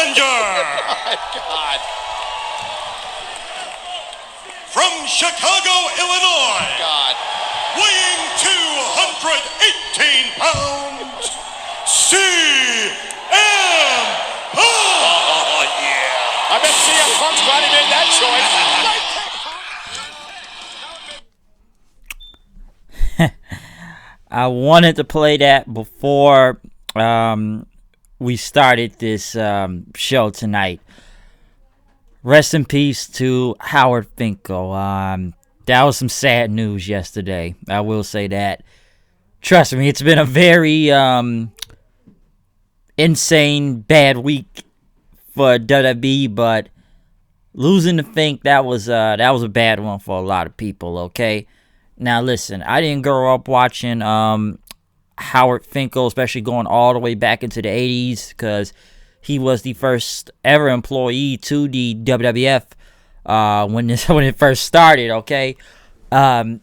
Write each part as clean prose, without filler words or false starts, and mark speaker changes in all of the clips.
Speaker 1: challenger.
Speaker 2: My God.
Speaker 1: From Chicago, Illinois.
Speaker 2: God.
Speaker 1: Weighing 218 pounds, CM Punk.
Speaker 2: Oh, yeah. I bet CM Punk's glad he made that choice.
Speaker 3: I wanted to play that before we started this show tonight. Rest in peace to Howard Finkel. That was some sad news yesterday. I will say that. Trust me, it's been a very insane, bad week for WWE, but losing to Fink, that was a bad one for a lot of people, okay? Now listen, I didn't grow up watching Howard Finkel, especially going all the way back into the 80s, because he was the first ever employee to the WWF when it first started, okay? The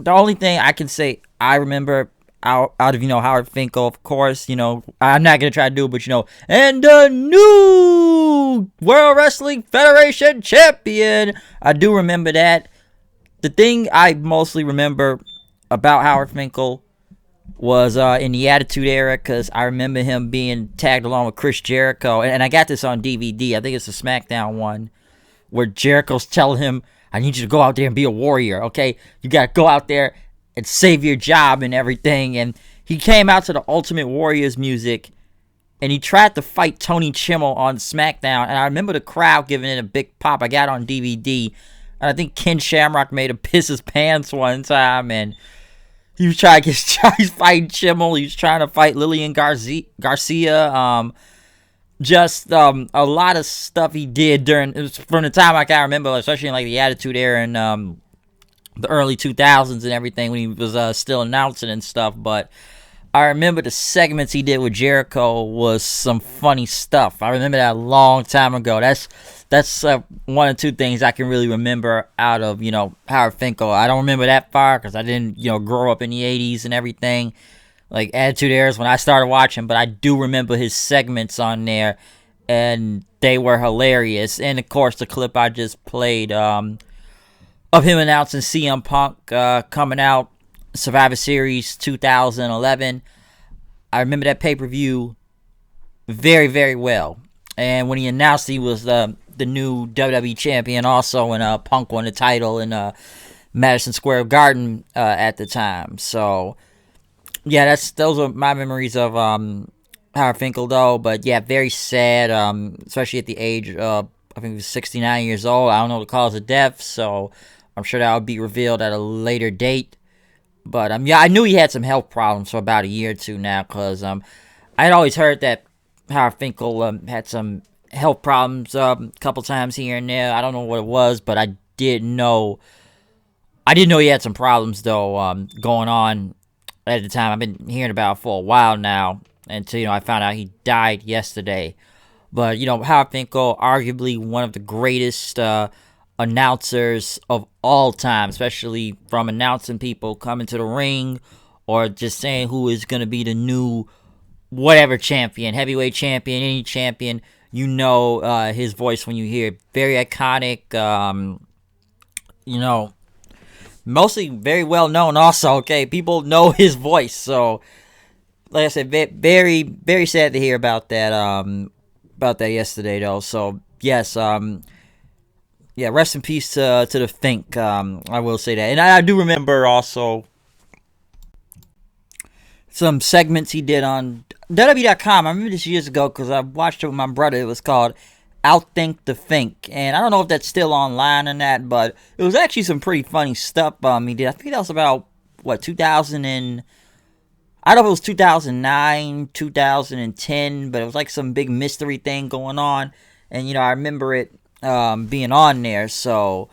Speaker 3: only thing I can say I remember out of, Howard Finkel, of course, I'm not going to try to do it, but, and the new World Wrestling Federation champion. I do remember that. The thing I mostly remember about Howard Finkel was in the Attitude Era, because I remember him being tagged along with Chris Jericho, and I got this on DVD. I think it's a Smackdown one, where Jericho's telling him, I need you to go out there and be a warrior, okay? You got to go out there and save your job and everything. And he came out to the Ultimate Warriors music, and he tried to fight Tony Chimmel on SmackDown, and I remember the crowd giving it a big pop. I got it on DVD, and I think Ken Shamrock made him piss his pants one time, and he was trying to he's fighting Chimmel. He was trying to fight Lillian Garcia. Just a lot of stuff he did from the time I can remember, especially in like the Attitude Era and the early 2000s and everything, when he was still announcing and stuff. But I remember the segments he did with Jericho was some funny stuff. I remember that a long time ago. That's one or two things I can really remember out of, Howard Finkel. I don't remember that far because I didn't, grow up in the 80s and everything. Like, Attitude Era is when I started watching, but I do remember his segments on there, and they were hilarious. And, of course, the clip I just played of him announcing CM Punk coming out, Survivor Series 2011. I remember that pay-per-view very, very well. And when he announced he was the new WWE champion also, and Punk won the title in Madison Square Garden at the time. So, yeah, those are my memories of Howard Finkel, though. But, yeah, very sad, especially at the age of, I think he was 69 years old. I don't know the cause of death, so I'm sure that will be revealed at a later date. But, yeah, I knew he had some health problems for about a year or two now, because I had always heard that Howard Finkel had some health problems a couple times here and there. I don't know what it was, but I didn't know he had some problems, though, going on at the time. I've been hearing about it for a while now, until, I found out he died yesterday. But, Howard Finkel, arguably one of the greatest announcers of all time, especially from announcing people coming to the ring, or just saying who is going to be the new whatever champion, heavyweight champion, any champion. His voice when you hear it. Very iconic, mostly very well known also, okay? People know his voice, so like I said, very, very sad to hear about that yesterday, though. So, yes, yeah, rest in peace to the Fink, I will say that. And I do remember also some segments he did on WWE.com. I remember this years ago because I watched it with my brother. It was called Outthink the Fink. And I don't know if that's still online or not, but it was actually some pretty funny stuff he did. I think that was about, 2000 and... I don't know if it was 2009, 2010, but it was like some big mystery thing going on. And, I remember it being on there. So,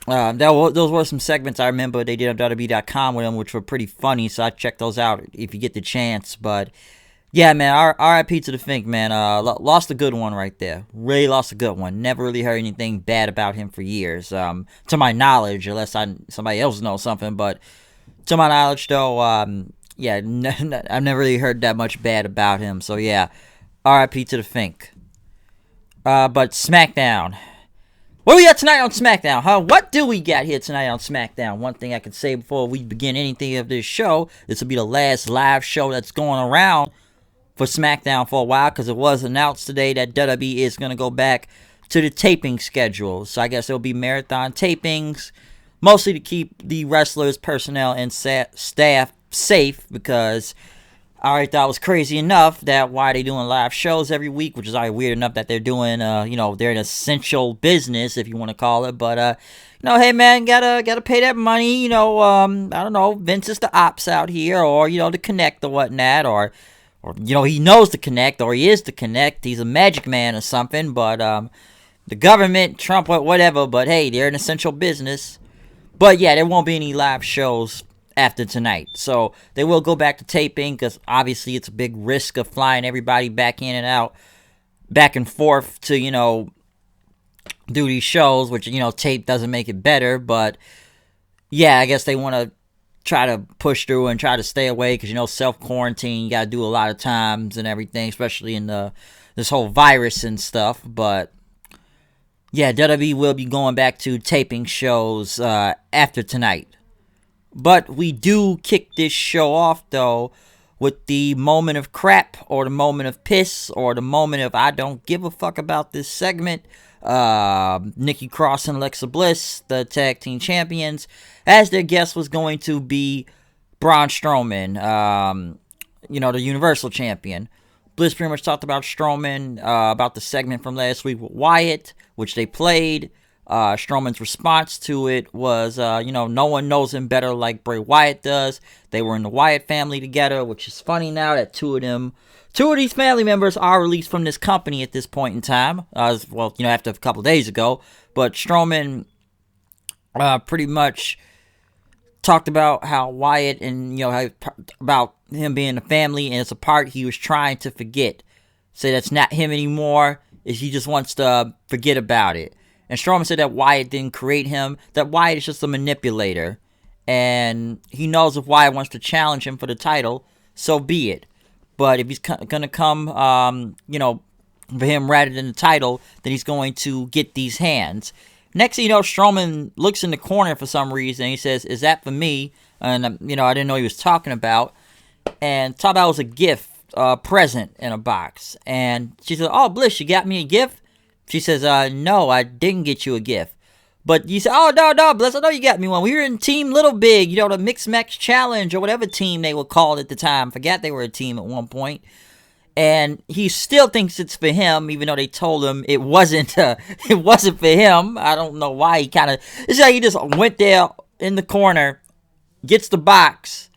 Speaker 3: those were some segments I remember they did on WWE.com with him, which were pretty funny. So I checked those out if you get the chance. But, yeah, man, R.I.P. to the Fink, man. Lost a good one right there. Really lost a good one. Never really heard anything bad about him for years. To my knowledge, unless somebody else knows something. But to my knowledge, though, I've never really heard that much bad about him. So, yeah, R.I.P. to the Fink. But SmackDown. What do we got tonight on SmackDown, huh? What do we got here tonight on SmackDown? One thing I can say before we begin anything of this show, this will be the last live show that's going around for SmackDown for a while, because it was announced today that WWE is going to go back to the taping schedule. So I guess it'll be marathon tapings, mostly to keep the wrestlers, personnel, and staff safe, because I already thought it was crazy enough that why they doing live shows every week, which is already weird enough that they're doing, they're an essential business, if you want to call it. But, hey, man, gotta pay that money, I don't know, Vince is the ops out here, or, the Connect or whatnot, or he knows the Connect, or he is the Connect, he's a magic man or something, but, the government, Trump, whatever, but hey, they're an essential business. But yeah, there won't be any live shows after tonight. So they will go back to taping, because obviously it's a big risk of flying everybody back in and out, back and forth to, do these shows, which, tape doesn't make it better. But yeah, I guess they want to try to push through and try to stay away, because, self-quarantine, you got to do a lot of times and everything, especially in this whole virus and stuff. But yeah, WWE will be going back to taping shows after tonight. But we do kick this show off, though, with the moment of crap, or the moment of piss, or the moment of I don't give a fuck about this segment. Nikki Cross and Alexa Bliss, the tag team champions, as their guest was going to be Braun Strowman, the Universal Champion. Bliss pretty much talked about Strowman, about the segment from last week with Wyatt, which they played. Strowman's response to it was, no one knows him better like Bray Wyatt does. They were in the Wyatt family together, which is funny now that two of these family members are released from this company at this point in time. After a couple of days ago. But Strowman pretty much talked about how Wyatt and, about him being a family, and it's a part he was trying to forget. Say that's not him anymore, is he just wants to forget about it. And Strowman said that Wyatt didn't create him, that Wyatt is just a manipulator. And he knows if Wyatt wants to challenge him for the title, so be it. But if he's going to come, for him rather than the title, then he's going to get these hands. Next thing you know, Strowman looks in the corner for some reason. He says, "Is that for me?" And, I didn't know he was talking about. And talk about it was a gift, present in a box. And she said, "Oh, Bliss, you got me a gift?" She says, "No, I didn't get you a gift." But you say, "Oh, no, Bliss, I know you got me one. We were in Team Little Big, the Mixed Match Challenge," or whatever team they were called at the time. Forgot they were a team at one point. And he still thinks it's for him, even though they told him it wasn't for him. I don't know why it's like he just went there in the corner, gets the box.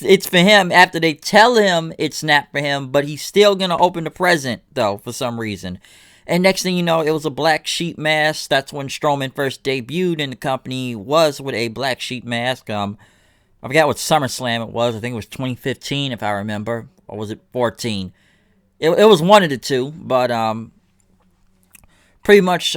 Speaker 3: It's for him after they tell him it's not for him, but he's still going to open the present, though, for some reason. And next thing you know, it was a black sheep mask. That's when Strowman first debuted in the company, was with a black sheep mask. I forgot what SummerSlam it was. I think it was 2015, if I remember. Or was it 14? It was one of the two. But pretty much,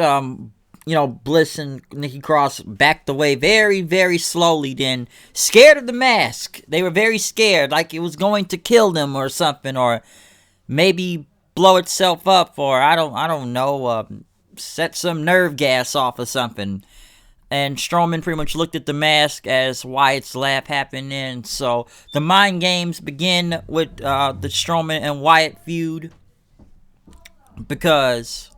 Speaker 3: Bliss and Nikki Cross backed away very, very slowly, then scared of the mask. They were very scared, like it was going to kill them or something, or maybe blow itself up, or I don't know, set some nerve gas off or something. And Strowman pretty much looked at the mask as Wyatt's laugh happened, and so the mind games begin with the Strowman and Wyatt feud, because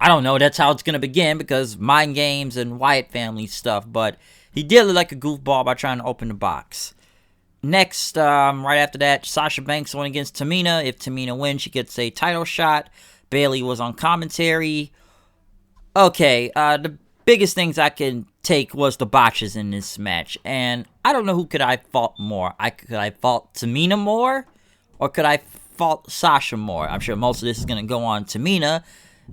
Speaker 3: I don't know, that's how it's gonna begin, because mind games and Wyatt family stuff. But he did look like a goofball by trying to open the box. Next, right after that, Sasha Banks went against Tamina. If Tamina wins, she gets a title shot. Bayley was on commentary. Okay, the biggest things I can take was the botches in this match. And I don't know who could I fault more. Could I fault Tamina more? Or could I fault Sasha more? I'm sure most of this is going to go on Tamina,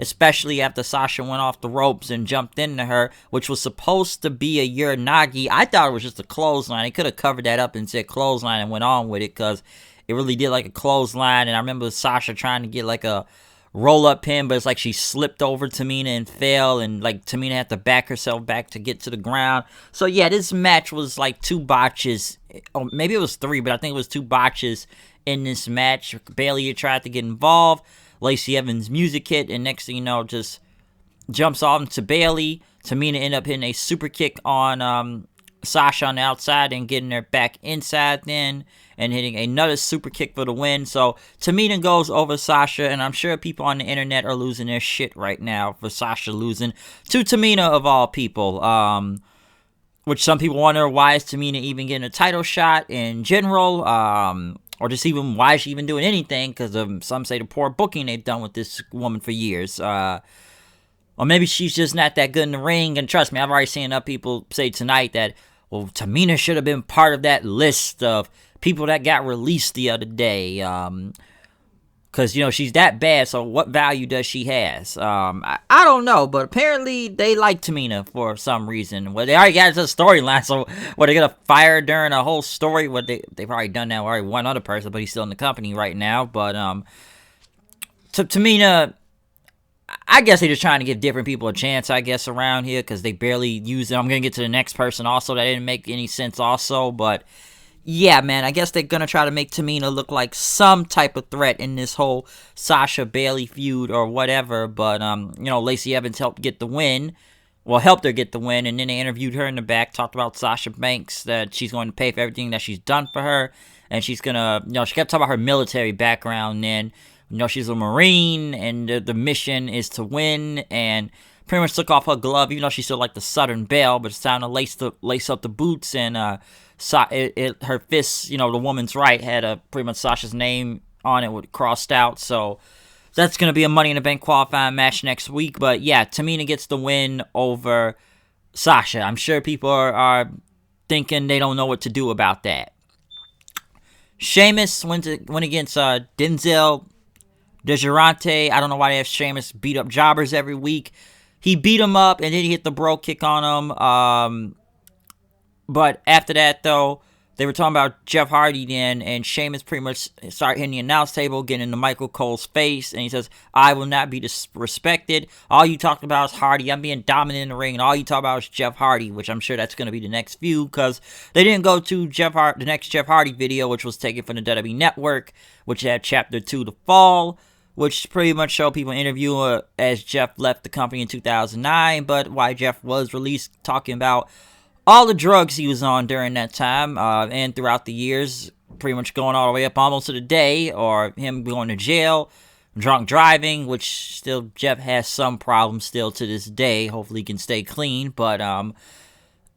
Speaker 3: especially after Sasha went off the ropes and jumped into her, which was supposed to be a Uranagi. I thought it was just a clothesline. They could have covered that up and said clothesline and went on with it, because it really did like a clothesline. And I remember Sasha trying to get like a roll-up pin, but it's like she slipped over Tamina and fell, and like Tamina had to back herself back to get to the ground. So yeah, this match was like 2 botches, or maybe it was 3, but I think it was 2 botches in this match. Bayley tried to get involved. Lacey Evans' music hit, and next thing you know, just jumps off into Bayley. Tamina ended up hitting a super kick on Sasha on the outside and getting her back inside then, and hitting another super kick for the win. So Tamina goes over Sasha, and I'm sure people on the internet are losing their shit right now for Sasha losing to Tamina of all people. Which some people wonder, why is Tamina even getting a title shot in general, or just even why is she even doing anything, because some say the poor booking they've done with this woman for years. Or maybe she's just not that good in the ring, and trust me, I've already seen enough people say tonight that, well, Tamina should have been part of that list of people that got released the other day, because, you know, she's that bad, so what value does she has? I don't know, but apparently they like Tamina for some reason. Well, they already got a storyline, so what, they're gonna fire her during a whole story? What, they've already done that with already one other person, but he's still in the company right now. But Tamina, I guess they're just trying to give different people a chance, I guess, around here, because they barely use it. I'm gonna get to the next person also, that didn't make any sense also, but yeah, man, I guess they're gonna try to make Tamina look like some type of threat in this whole Sasha Bayley feud or whatever. But you know, Lacey Evans helped her get the win, and then they interviewed her in the back, talked about Sasha Banks, that she's going to pay for everything that she's done for her, and she's gonna, you know, she kept talking about her military background, and you know, she's a Marine, and the mission is to win, and pretty much took off her glove, even though she's still like the Southern Belle, but it's time to lace up the boots, and her fists, you know, the woman's right had pretty much Sasha's name on it, crossed out. So that's going to be a Money in the Bank qualifying match next week. But yeah, Tamina gets the win over Sasha. I'm sure people are thinking they don't know what to do about that. Sheamus went against Denzel DeGirante. I don't know why they have Sheamus beat up jobbers every week. He beat him up, and then he hit the bro kick on him. But after that, though, they were talking about Jeff Hardy then, and Sheamus pretty much started hitting the announce table, getting into Michael Cole's face, and he says, I will not be disrespected. All you talked about is Hardy. I'm being dominant in the ring, and all you talk about is Jeff Hardy, which I'm sure that's going to be the next feud, because they didn't go to the next Jeff Hardy video, which was taken from the WWE Network, which had Chapter 2, The Fall, which pretty much showed people interviewing as Jeff left the company in 2009, but why Jeff was released, talking about all the drugs he was on during that time, and throughout the years, pretty much going all the way up almost to the day, or him going to jail, drunk driving, which still Jeff has some problems still to this day. Hopefully he can stay clean, but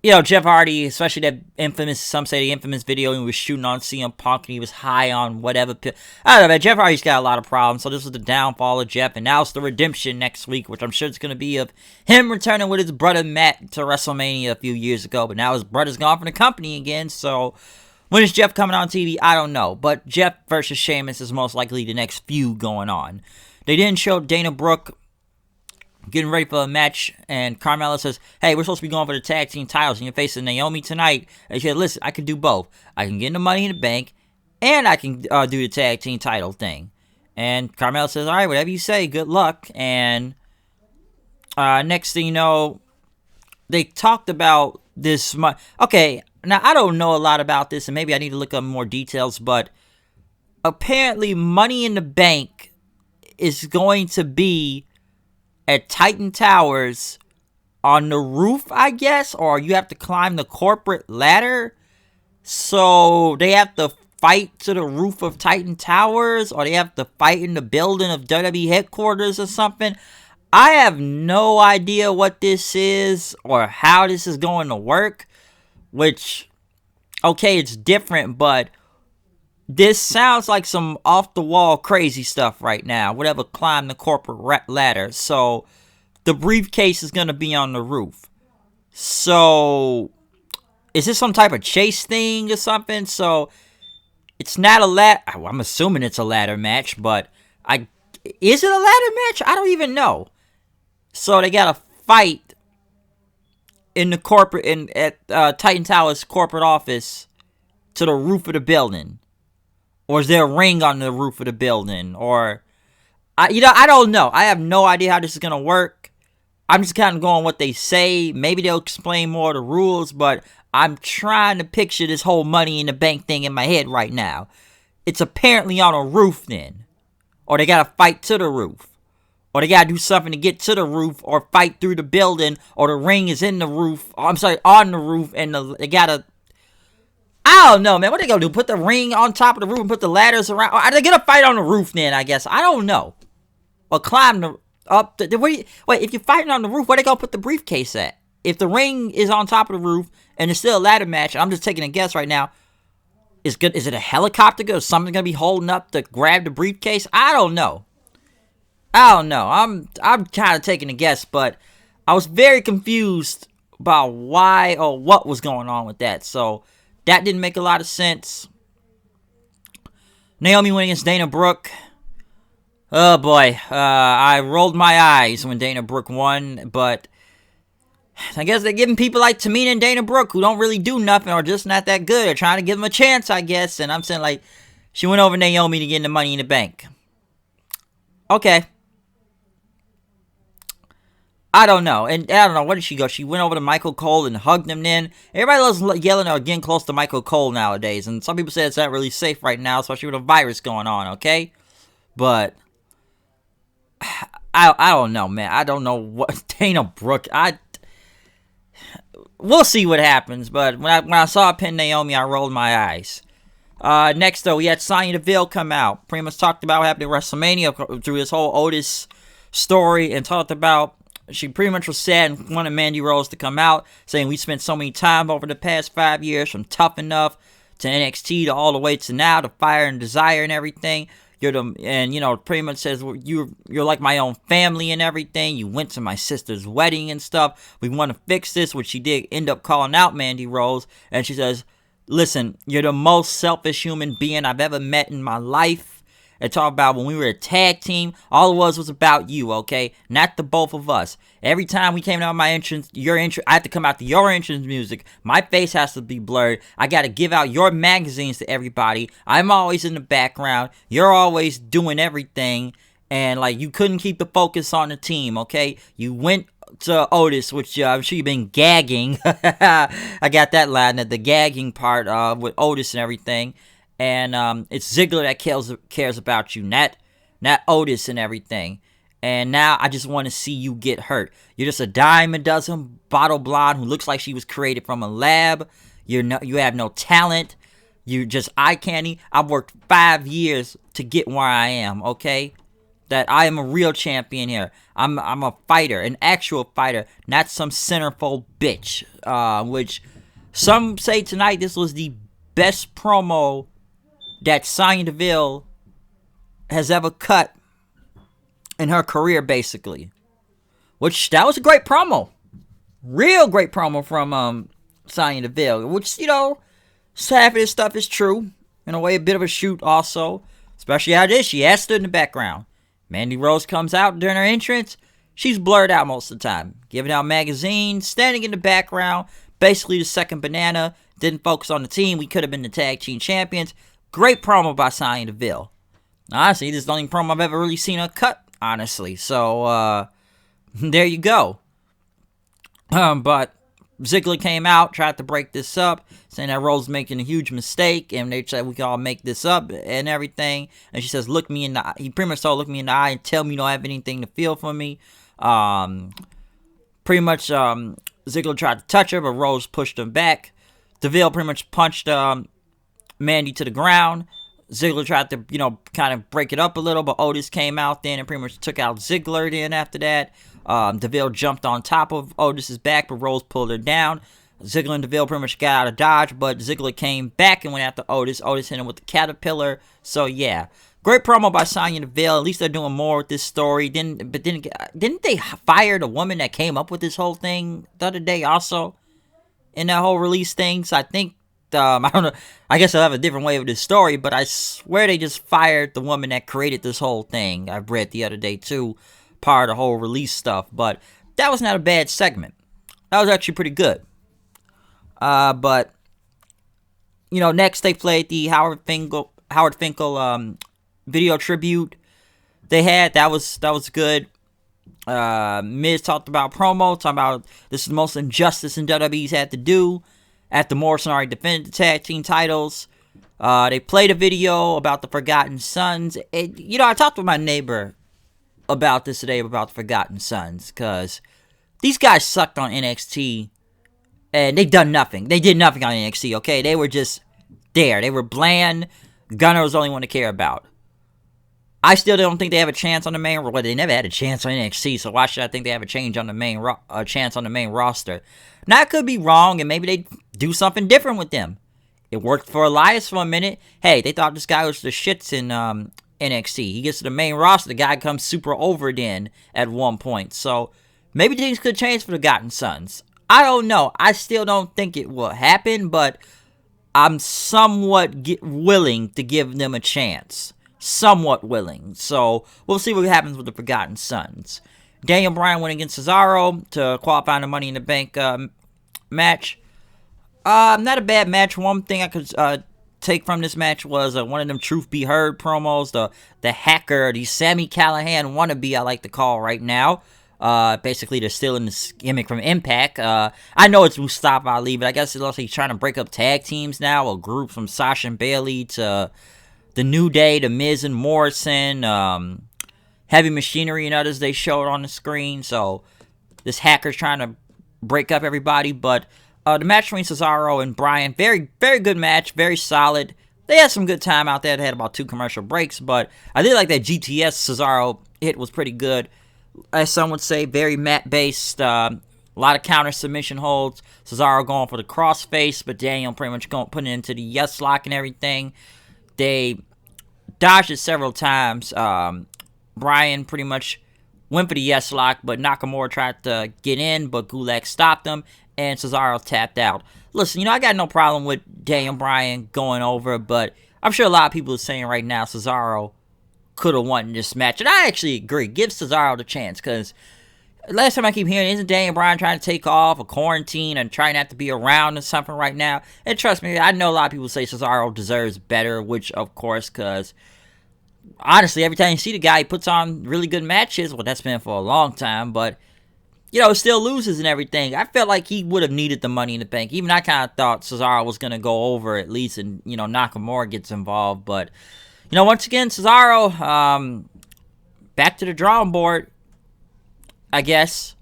Speaker 3: you know, Jeff Hardy, especially that infamous, some say the infamous video he was shooting on CM Punk and he was high on whatever. I don't know, man. Jeff Hardy's got a lot of problems, so this was the downfall of Jeff, and now it's the redemption next week, which I'm sure it's going to be of him returning with his brother Matt to WrestleMania a few years ago, but now his brother's gone from the company again, so when is Jeff coming on TV? I don't know, but Jeff versus Sheamus is most likely the next feud going on. They didn't show Dana Brooke getting ready for a match, and Carmella says, hey, we're supposed to be going for the tag team titles, and you're facing Naomi tonight. And she said, listen, I can do both. I can get the Money in the Bank, and I can do the tag team title thing. And Carmella says, all right, whatever you say, good luck. And next thing you know, they talked about this. Okay, now I don't know a lot about this, and maybe I need to look up more details, but apparently Money in the Bank is going to be at Titan Towers on the roof, I guess, or you have to climb the corporate ladder. So they have to fight to the roof of Titan Towers, or they have to fight in the building of WWE headquarters or something. I have no idea what this is or how this is going to work, which, okay, it's different, but this sounds like some off-the-wall crazy stuff right now. Whatever, climb the corporate ladder. So, the briefcase is going to be on the roof. So, is this some type of chase thing or something? So, it's not a ladder. I'm assuming it's a ladder match, but is it a ladder match? I don't even know. So, they got to fight in the at Titan Towers corporate office to the roof of the building. Or is there a ring on the roof of the building? Or, I don't know. I have no idea how this is going to work. I'm just kind of going what they say. Maybe they'll explain more of the rules, but I'm trying to picture this whole Money in the Bank thing in my head right now. It's apparently on a roof then. or they gotta fight to the roof, or they gotta do something to get to the roof, or fight through the building, or the ring is in the roof. I'm sorry, on the roof, and they gotta. I don't know, man. What they gonna do? Put the ring on top of the roof and put the ladders around? Are they gonna fight on the roof then? I guess I don't know. Or climb up. Wait, if you're fighting on the roof, where they gonna put the briefcase at? If the ring is on top of the roof and it's still a ladder match, I'm just taking a guess right now. Is it a helicopter? Is something gonna be holding up to grab the briefcase? I don't know. I'm kind of taking a guess, but I was very confused about why or what was going on with that. So that didn't make a lot of sense. Naomi went against Dana Brooke. Oh boy, I rolled my eyes when Dana Brooke won, but I guess they're giving people like Tamina and Dana Brooke, who don't really do nothing or just not that good, they're trying to give them a chance, I guess. And I'm saying, like, she went over Naomi to get the Money in the Bank. Okay. I don't know. And I don't know, where did she go? She went over to Michael Cole and hugged him then. Everybody loves yelling or getting close to Michael Cole nowadays. And some people say it's not really safe right now, especially with a virus going on, okay? But I don't know, man. I don't know what Dana Brooke. We'll see what happens. But when I saw pin Naomi, I rolled my eyes. Next, though, we had Sonya Deville come out. Pretty much talked about what happened at WrestleMania through this whole Otis story, and talked about she pretty much was sad and wanted Mandy Rose to come out, saying we spent so many time over the past 5 years, from Tough Enough to NXT to all the way to now, to Fire and Desire and everything. Pretty much says you're like my own family and everything. You went to my sister's wedding and stuff. We want to fix this, which she did end up calling out Mandy Rose. And she says, listen, you're the most selfish human being I've ever met in my life. And talk about when we were a tag team, all it was about you, okay? Not the both of us. Every time we came out my entrance, I have to come out to your entrance music. My face has to be blurred. I got to give out your magazines to everybody. I'm always in the background. You're always doing everything. And, like, you couldn't keep the focus on the team, okay? You went to Otis, which I'm sure you've been gagging. I got that line, the gagging part with Otis and everything. And it's Ziggler that cares about you, not Otis and everything. And now I just want to see you get hurt. You're just a dime a dozen bottle blonde who looks like she was created from a lab. You have no talent. You're just eye candy. I've worked 5 years to get where I am, okay? That I am a real champion here. I'm a fighter, an actual fighter, not some centerfold bitch. Which some say tonight this was the best promo that Sonya Deville has ever cut in her career, basically. Which, that was a great promo. Real great promo from Sonya Deville. Which, half of this stuff is true. In a way, a bit of a shoot also. Especially how it is. She has stood in the background. Mandy Rose comes out during her entrance. She's blurred out most of the time. Giving out magazines, standing in the background. Basically the second banana. Didn't focus on the team. We could have been the tag team champions. Great promo by Sonya Deville. Honestly, this is the only promo I've ever really seen her cut, honestly. So, there you go. But Ziggler came out, tried to break this up, saying that Rose making a huge mistake, and they said we can all make this up and everything. And she says, look me in the eye. He pretty much told, look me in the eye and tell me you don't have anything to feel for me. Pretty much, Ziggler tried to touch her, but Rose pushed him back. Deville pretty much punched, Mandy to the ground. Ziggler tried to, kind of break it up a little, but Otis came out then and pretty much took out Ziggler then after that. Deville jumped on top of Otis's back, but Rose pulled her down. Ziggler and Deville pretty much got out of dodge, but Ziggler came back and went after Otis. Otis hit him with the caterpillar. So, yeah. Great promo by Sonya Deville. At least they're doing more with this story. Didn't they fire the woman that came up with this whole thing the other day also? In that whole release thing? So I think I don't know. I guess I'll have a different way of this story, but I swear they just fired the woman that created this whole thing. I read the other day too, part of the whole release stuff. But that was not a bad segment. That was actually pretty good. But next they played the Howard Finkel video tribute. That was good. Miz talked about promo, talking about this is the most injustice in WWE's had to do. After Morrison already defended the tag team titles, They played a video about the Forgotten Sons. And, I talked with my neighbor about this today, about the Forgotten Sons, because these guys sucked on NXT, and they done nothing. They did nothing on NXT, okay? They were just there. They were bland. Gunner was the only one to care about. I still don't think they have a chance on the main. Well, they never had a chance on NXT, so why should I think they have a chance on the main roster? Now, I could be wrong, and maybe they do something different with them. It worked for Elias for a minute. Hey, they thought this guy was the shits in NXT. He gets to the main roster, the guy comes super over then at one point. So maybe things could change for the Forgotten Sons. I don't know. I still don't think it will happen, but I'm somewhat willing to give them a chance. Somewhat willing. So we'll see what happens with the Forgotten Sons. Daniel Bryan went against Cesaro to qualify in the Money in the Bank match. Not a bad match. One thing I could take from this match was one of them Truth Be Heard promos. The hacker, the Sami Callihan wannabe, I like to call right now. Basically, they're stealing this gimmick from Impact. I know it's Mustafa Ali, but I guess it's also he's trying to break up tag teams now, or groups from Sasha and Bayley to The New Day, The Miz and Morrison, Heavy Machinery and others they showed on the screen. So this hacker's trying to break up everybody. But the match between Cesaro and Bryan, very, very good match, very solid. They had some good time out there. They had about 2 commercial breaks, but I did like that GTS Cesaro hit was pretty good. As some would say, very mat-based, a lot of counter submission holds. Cesaro going for the crossface, but Daniel pretty much putting it into the yes lock and everything. They dodged it several times. Bryan pretty much went for the yes lock, but Nakamura tried to get in, but Gulak stopped him, and Cesaro tapped out. Listen, I got no problem with Daniel Bryan going over, but I'm sure a lot of people are saying right now Cesaro could have won this match, and I actually agree. Give Cesaro the chance, because last time I keep hearing, isn't Daniel Bryan trying to take off a quarantine and trying not to be around or something right now? And trust me, I know a lot of people say Cesaro deserves better, which of course, because honestly, every time you see the guy, he puts on really good matches. Well, that's been for a long time, but still loses and everything. I felt like he would have needed the Money in the Bank. Even I kind of thought Cesaro was going to go over at least, and Nakamura gets involved, but once again, Cesaro, back to the drawing board, I guess.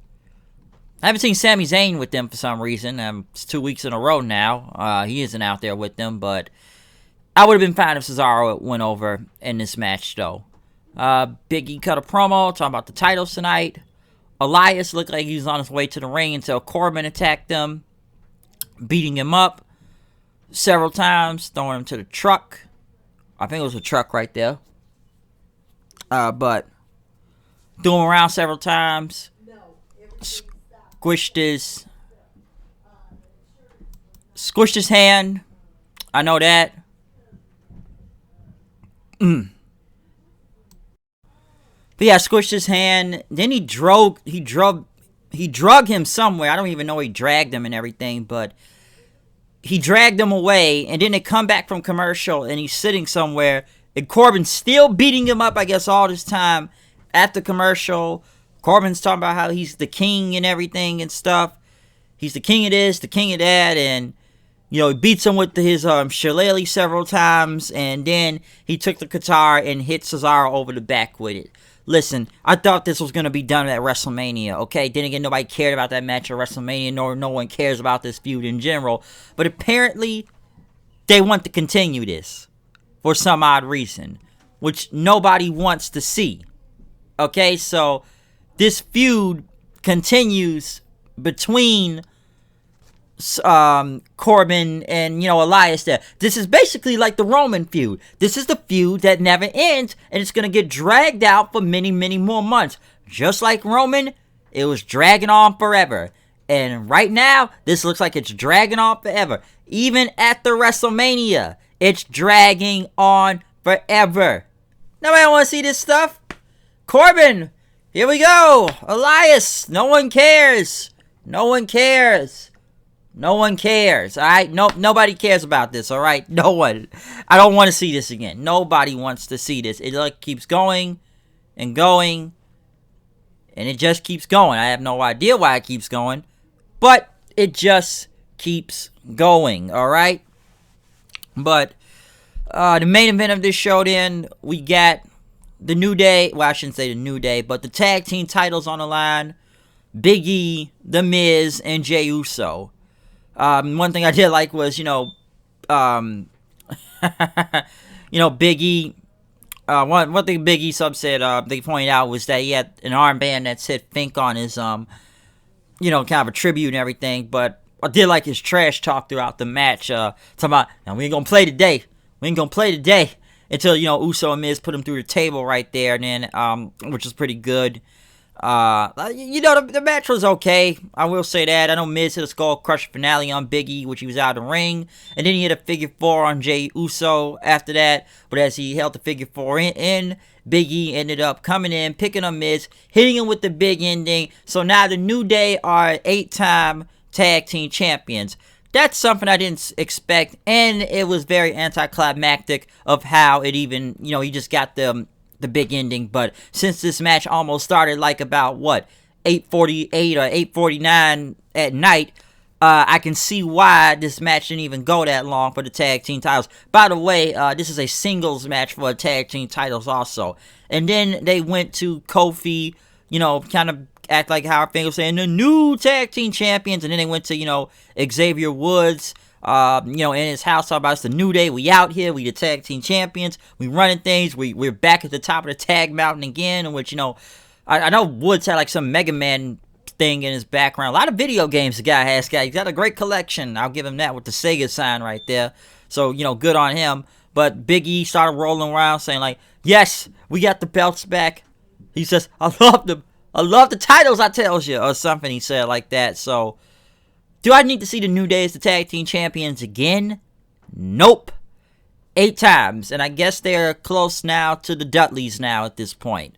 Speaker 3: I haven't seen Sami Zayn with them for some reason. It's 2 weeks in a row now. He isn't out there with them, but I would have been fine if Cesaro went over in this match, though. Big E cut a promo talking about the titles tonight. Elias looked like he was on his way to the ring until Corbin attacked him, beating him up several times, throwing him to the truck. I think it was a truck right there. But threw him around several times. Squished his hand. I know that. But yeah, squished his hand. Then he drug him somewhere. I don't even know he dragged him and everything, but he dragged him away, and then they come back from commercial, and he's sitting somewhere, and Corbin's still beating him up, I guess, all this time at the commercial. Corbin's talking about how he's the king and everything and stuff. He's the king of this, the king of that, and, he beats him with his shillelagh several times, and then he took the guitar and hit Cesaro over the back with it. Listen, I thought this was going to be done at WrestleMania, okay? Then again, nobody cared about that match at WrestleMania, nor no one cares about this feud in general. But apparently, they want to continue this for some odd reason, which nobody wants to see. Okay, so this feud continues between Corbin and, Elias there. This is basically like the Roman feud. This is the feud that never ends, and it's going to get dragged out for many, many more months. Just like Roman, it was dragging on forever. And right now, this looks like it's dragging on forever. Even at the WrestleMania, it's dragging on forever. Nobody want to see this stuff. Corbin, here we go. Elias, no one cares. No one cares. No one cares, alright? Nobody cares about this, alright? No one. I don't want to see this again. Nobody wants to see this. It keeps going and going, and it just keeps going. I have no idea why it keeps going, but it just keeps going, alright? But The main event of this show, then, we got the New Day. Well, I shouldn't say the New Day, but the tag team titles on the line. Big E, The Miz, and Jey Uso. One thing I did like was, Big E. One thing Big E sub said, they pointed out was that he had an armband that said FINK on his, kind of a tribute and everything. But I did like his trash talk throughout the match. Talking about, now we ain't gonna play today. Until, Uso and Miz put him through the table right there, and then, which was pretty good. The match was okay. I will say that. I know Miz hit a skull crusher finale on Big E, which he was out of the ring. And then he hit a figure 4 on Jey Uso after that. But as he held the figure 4 in, Big E ended up coming in, picking up Miz, hitting him with the big ending. So now the New Day are 8-time tag team champions. That's something I didn't expect, and it was very anticlimactic of how it even, he just got the big ending. But since this match almost started like about, 8:48 or 8:49 at night, I can see why this match didn't even go that long for the tag team titles. By the way, this is a singles match for the tag team titles also. And then they went to Kofi, kind of act like how Finkel was saying, the new tag team champions. And then they went to, Xavier Woods, in his house, talking about it's the New Day. We out here. We the tag team champions. We running things. We're back at the top of the tag mountain again. In which, I know Woods had like some Mega Man thing in his background. A lot of video games the guy has. He's got a great collection. I'll give him that with the Sega sign right there. So, good on him. But Big E started rolling around saying like, yes, we got the belts back. He says, I love the titles, I tells you, or something he said like that. So, do I need to see the New Day as the tag team champions again? Nope. 8 times. And I guess they're close now to the Dudleys now at this point.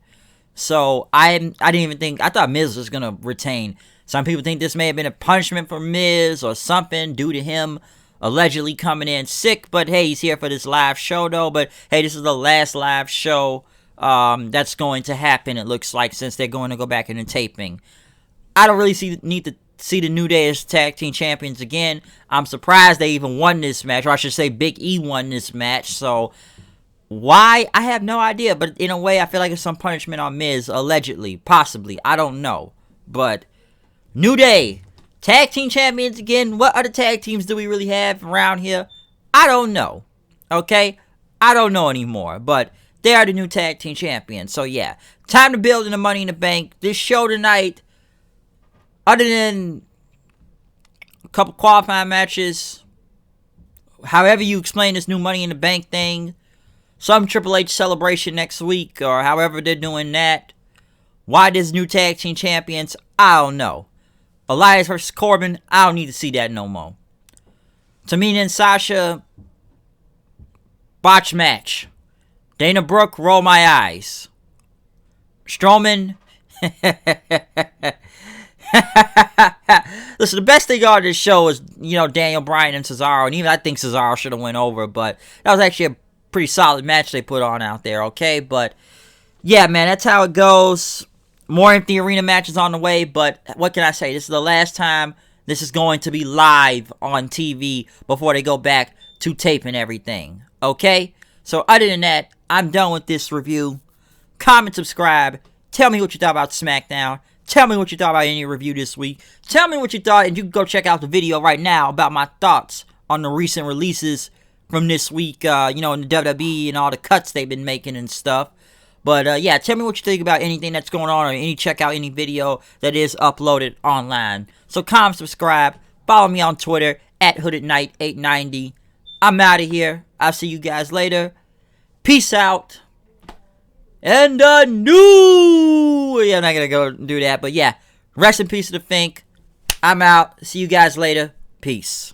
Speaker 3: So, I didn't even think, I thought Miz was going to retain. Some people think this may have been a punishment for Miz or something due to him allegedly coming in sick. But hey, he's here for this live show though. But hey, this is the last live show that's going to happen, it looks like, since they're going to go back into taping. I don't really need to see the New Day as tag team champions again. I'm surprised they even won this match, or I should say Big E won this match. So why? I have no idea, but in a way I feel like it's some punishment on Miz, allegedly, possibly, I don't know. But New Day tag team champions again. What other tag teams do we really have around here? I don't know. Okay, I don't know anymore, but they are the new tag team champions. So yeah, time to build in the Money in the Bank. This show tonight, other than a couple qualifying matches, however you explain this new Money in the Bank thing, some Triple H celebration next week, or however they're doing that, why there's new tag team champions, I don't know. Elias versus Corbin, I don't need to see that no more. Tamina and Sasha, botch match. Dana Brooke, roll my eyes. Strowman. Listen, the best thing on this show is, Daniel Bryan and Cesaro. And even I think Cesaro should have went over. But that was actually a pretty solid match they put on out there, okay? But, yeah, man, that's how it goes. More empty arena matches on the way. But what can I say? This is the last time this is going to be live on TV before they go back to taping everything, okay? So other than that, I'm done with this review. Comment, subscribe. Tell me what you thought about Smackdown. Tell me what you thought about any review this week. Tell me what you thought, and you can go check out the video right now about my thoughts on the recent releases from this week, in the WWE and all the cuts they've been making and stuff. But, yeah, tell me what you think about anything that's going on, or check out any video that is uploaded online. So comment, subscribe. Follow me on Twitter, @HoodedKnight890. I'm out of here. I'll see you guys later. Peace out. And yeah, I'm not going to go do that. But yeah, rest in peace to the Fink. I'm out. See you guys later. Peace.